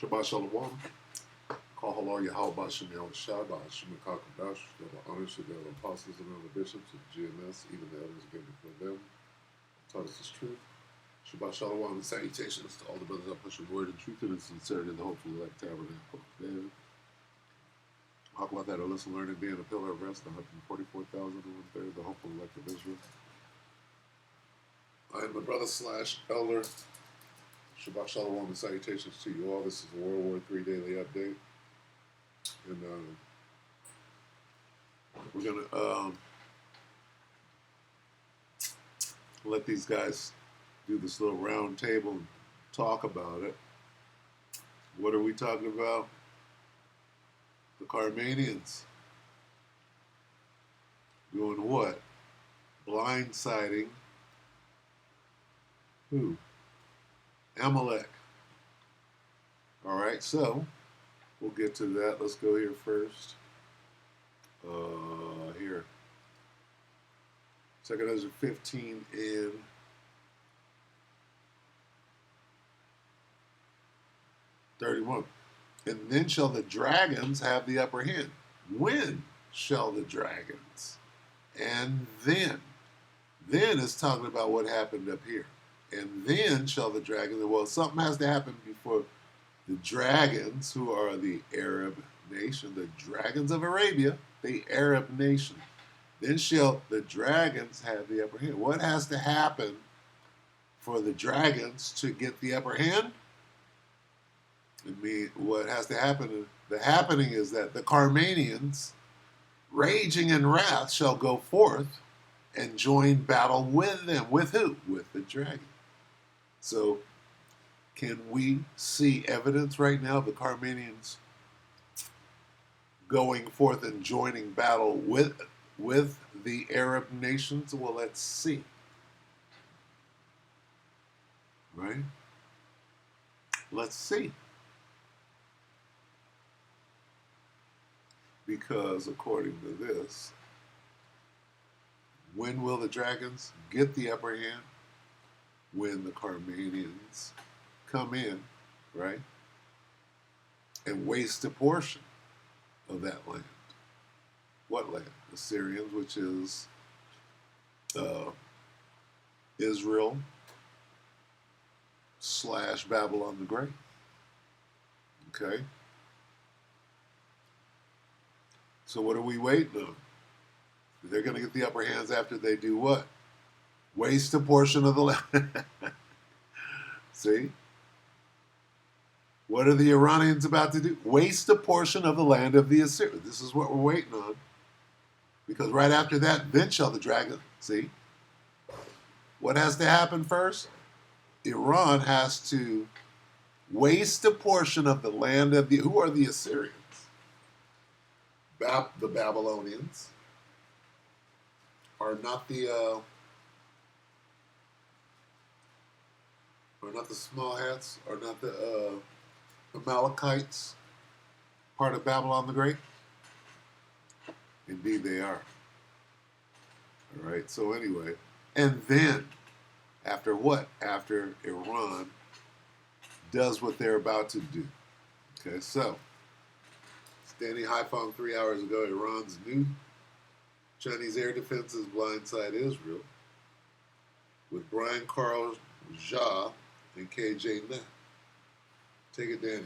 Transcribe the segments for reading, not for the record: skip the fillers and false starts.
Shabbat Shalom. Call hello Yahweh Shem Shabbat Shem Kakadash, the honors of the apostles and other bishops of GMS, even the elders again before them, taught us this truth. Shabbat Shalom and salutations to all the brothers that push the word and truth and sincerity in the hopeful elect tabernacle of David. Talk about that, or listen, learn, and being a pillar of rest, the 144,000 and one-third, the hopeful elect of Israel. I am the brother / elder. Shabbat Shalom and salutations to you all. This is the WW3 Daily Update. And we're going to let these guys do this little round table and talk about it. What are we talking about? The Carmanians doing what? Blindsiding who? Amalek. All right, so we'll get to that. Let's go here first. Here. 2 Ezra 15 and 31. And then shall the dragons have the upper hand. When shall the dragons? And then. Then is talking about what happened up here. And then shall the dragons, well, something has to happen before the dragons, who are the Arab nation, the dragons of Arabia, the Arab nation. Then shall the dragons have the upper hand. What has to happen for the dragons to get the upper hand? What has to happen, the happening is that the Carmanians, raging in wrath, shall go forth and join battle with them. With who? With the dragon. So, can we see evidence right now of the Carmanians going forth and joining battle with the Arab nations? Well, let's see. Right? Let's see. Because according to this, when will the dragons get the upper hand? When the Carmanians come in, right, and waste a portion of that land. What land? The Syrians, which is Israel / Babylon the Great. Okay? So what are we waiting on? They're going to get the upper hands after they do what? Waste a portion of the land. See? What are the Iranians about to do? Waste a portion of the land of the Assyrians. This is what we're waiting on. Because right after that, then shall the dragon. See? What has to happen first? Iran has to waste a portion of the land of the... Who are the Assyrians? The Babylonians are not the small hats, are not the Amalekites part of Babylon the Great? Indeed they are. All right, so anyway, and then after what? After Iran does what they're about to do. Okay, so Danny Haiphong 3 hours ago, Iran's new Chinese air defenses blindside Israel with Brian Carl Jha and KJ Nah. Take it, Danny.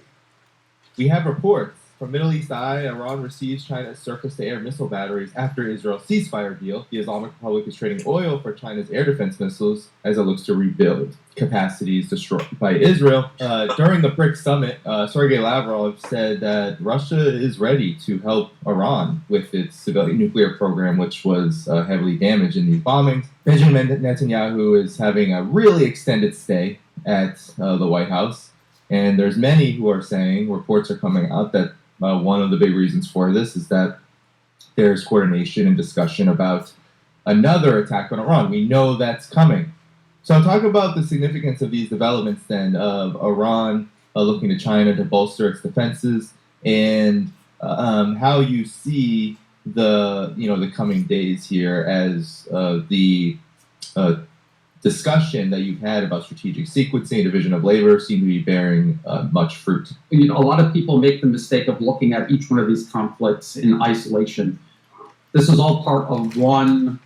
We have reports from Middle East Eye. Iran receives China's surface-to-air missile batteries after Israel's ceasefire deal. The Islamic Republic is trading oil for China's air defense missiles as it looks to rebuild capacities destroyed by Israel. During the BRICS summit, Sergei Lavrov said that Russia is ready to help Iran with its civilian nuclear program, which was heavily damaged in these bombings. Benjamin Netanyahu is having a really extended stay at the White House. And there's many who are saying, reports are coming out that one of the big reasons for this is that there's coordination and discussion about another attack on Iran. We know that's coming. So I'll talk about the significance of these developments then, of Iran looking to China to bolster its defenses, and how you see the coming days here as the discussion that you've had about strategic sequencing, division of labor, seem to be bearing much fruit. A lot of people make the mistake of looking at each one of these conflicts in isolation. This is all part of one.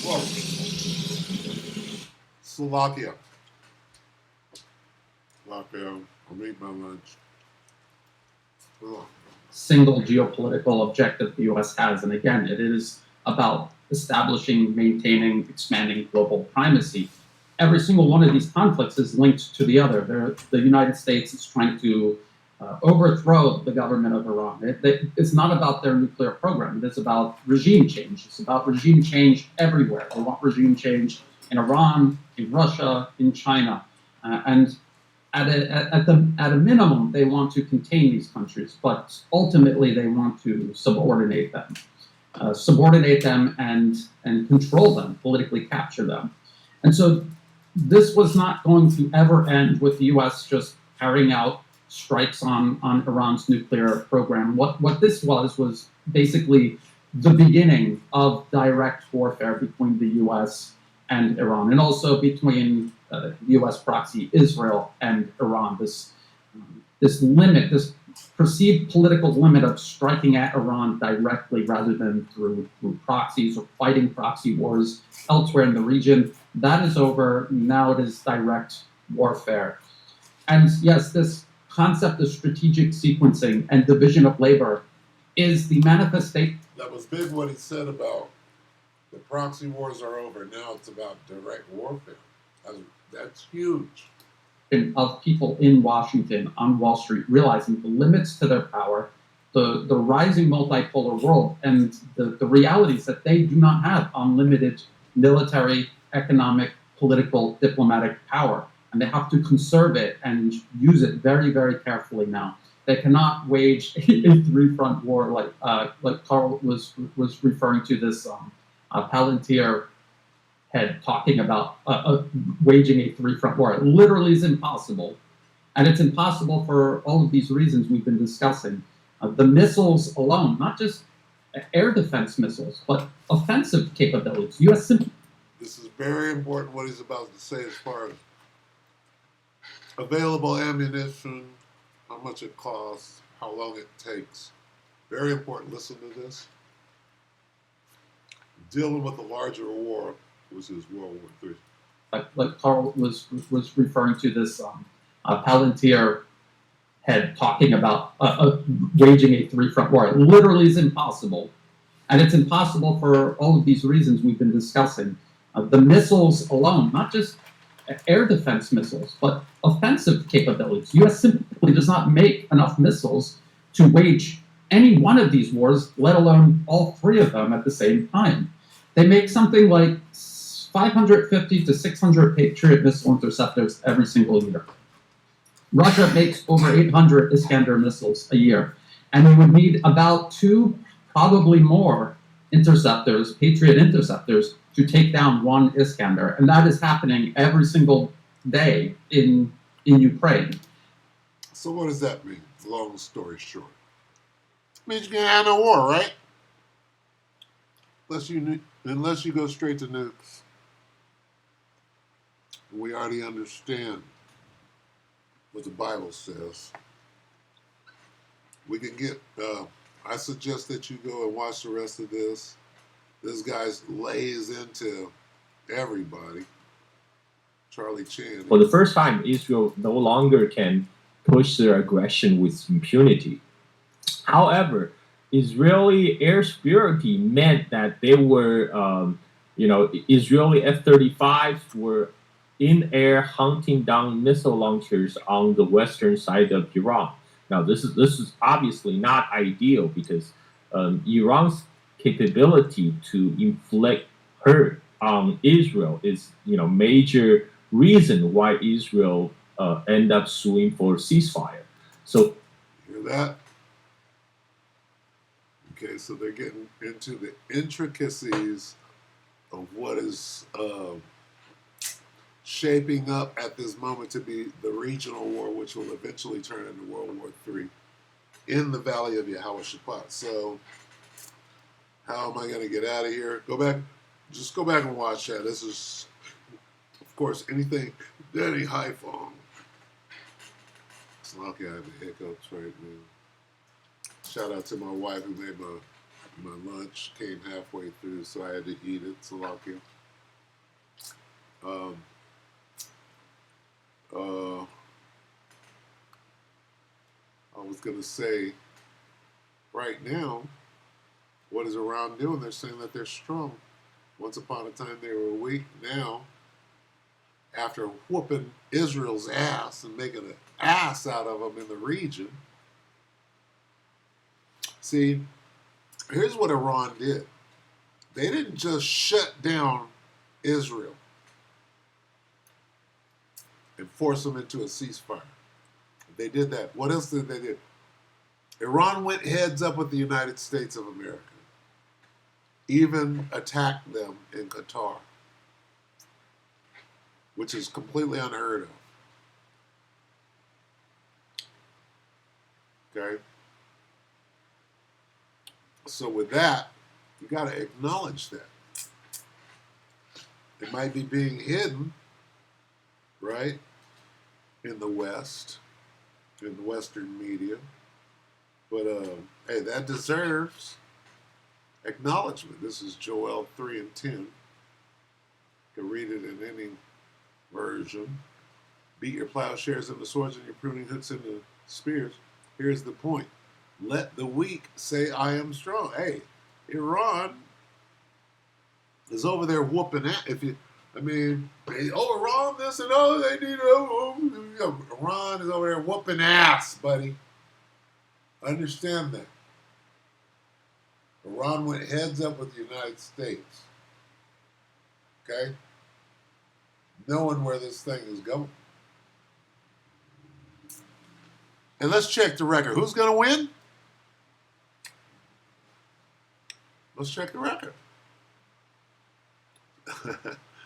Whoa. Slovakia. I'll eat my lunch. Ugh. Single geopolitical objective the U.S. has. And again, it is about establishing, maintaining, expanding global primacy. Every single one of these conflicts is linked to the other. The United States is trying to overthrow the government of Iran. It's not about their nuclear program. It is about regime change. It's about regime change everywhere. They want regime change in Iran, in Russia, in China. And at a minimum, they want to contain these countries, but ultimately they want to subordinate them and control them, politically capture them. And so this was not going to ever end with the U.S. just carrying out strikes on Iran's nuclear program. What this was basically the beginning of direct warfare between the U.S. and Iran, and also between U.S. proxy Israel and Iran. This perceived political limit of striking at Iran directly rather than through proxies or fighting proxy wars elsewhere in the region, that is over. Now it is direct warfare. And yes, this concept of strategic sequencing and division of labor is the manifestation. That was big what he said about the proxy wars are over. Now it's about direct warfare. That's huge. Of people in Washington, on Wall Street, realizing the limits to their power, the rising multipolar world, and the realities that they do not have unlimited military, economic, political, diplomatic power. And they have to conserve it and use it very, very carefully now. They cannot wage a three-front war like Carl was referring to this Palantir head talking about waging a three-front war. It literally is impossible. And it's impossible for all of these reasons we've been discussing. The missiles alone, not just air defense missiles, but offensive capabilities. U.S. simply. This is very important what he's about to say as far as available ammunition, how much it costs, how long it takes. Very important. Listen to this. Dealing with a larger war, which is World War III. Like Carl was referring to this Palantir head talking about waging a three-front war. It literally is impossible. And it's impossible for all of these reasons we've been discussing. The missiles alone, not just air defense missiles, but offensive capabilities. U.S. simply does not make enough missiles to wage any one of these wars, let alone all three of them at the same time. They make something like 550 to 600 Patriot missile interceptors every single year. Russia makes over 800 Iskander missiles a year. And we would need about 2, probably more, interceptors, Patriot interceptors, to take down one Iskander. And that is happening every single day in Ukraine. So what does that mean? Long story short. It means you can't have no war, right? Unless you go straight to nukes. We already understand what the Bible says. We can get, I suggest that you go and watch the rest of this. This guy lays into everybody. Charlie Chan. For the first time, Israel no longer can push their aggression with impunity. However, Israeli air superiority meant that they were, Israeli F-35s were in air hunting down missile launchers on the western side of Iran. Now, this is obviously not ideal because Iran's capability to inflict hurt on Israel is, major reason why Israel end up suing for ceasefire. So, hear that? Okay, so they're getting into the intricacies of what is shaping up at this moment to be the regional war, which will eventually turn into World War III in the Valley of Yehoshaphat. So, how am I going to get out of here? Go back. Just go back and watch that. This is, of course, anything Danny Haifong. It's lucky I have the hiccups right now. Shout out to my wife who made my lunch. Came halfway through, so I had to eat it. So lucky. I was gonna say, right now, what is Iran doing? They're saying that they're strong. Once upon a time they were weak. Now, after whooping Israel's ass and making an ass out of them in the region, see, here's what Iran did. They didn't just shut down Israel and force them into a ceasefire. They did that. What else did they do? Iran went heads up with the United States of America. Even attacked them in Qatar, which is completely unheard of. Okay? So with that, you got to acknowledge that. It might be being hidden, right, in the West, in the Western media, but hey, that deserves acknowledgement. This is Joel 3 and 10. You can read it in any version. Beat your plowshares into swords and your pruning hooks into spears. Here's the point. Let the weak say, I am strong. Hey, Iran is over there whooping at. Iran this and they need Iran is over there whooping ass, buddy. Understand that. Iran went heads up with the United States. Okay? Knowing where this thing is going. And let's check the record. Who's going to win? Let's check the record.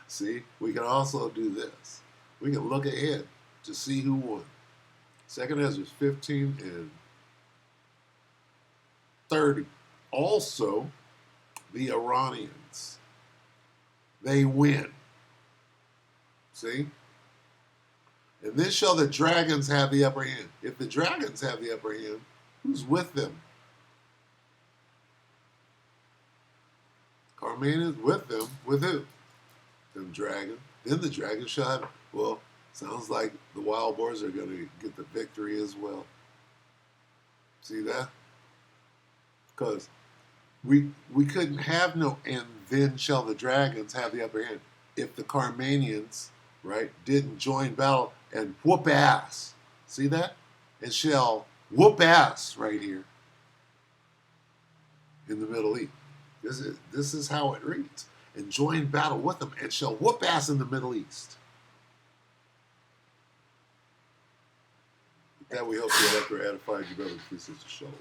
See, we can also do this. We can look ahead to see who won. Second Ezra 15 and 30. Also, the Iranians. They win. See? And then shall the dragons have the upper hand. If the dragons have the upper hand, who's with them? Carmena is with them. With who? Them dragon. Then the dragon shall have. Well, sounds like the wild boars are going to get the victory as well. See that? Because we couldn't have no and then shall the dragons have the upper hand if the Carmanians, right, didn't join battle and whoop ass. See that? And shall whoop ass right here in the Middle East. This is how it reads. And join battle with them and shall whoop ass in the Middle East. With that, we hope you have edified you, brother. This is the show.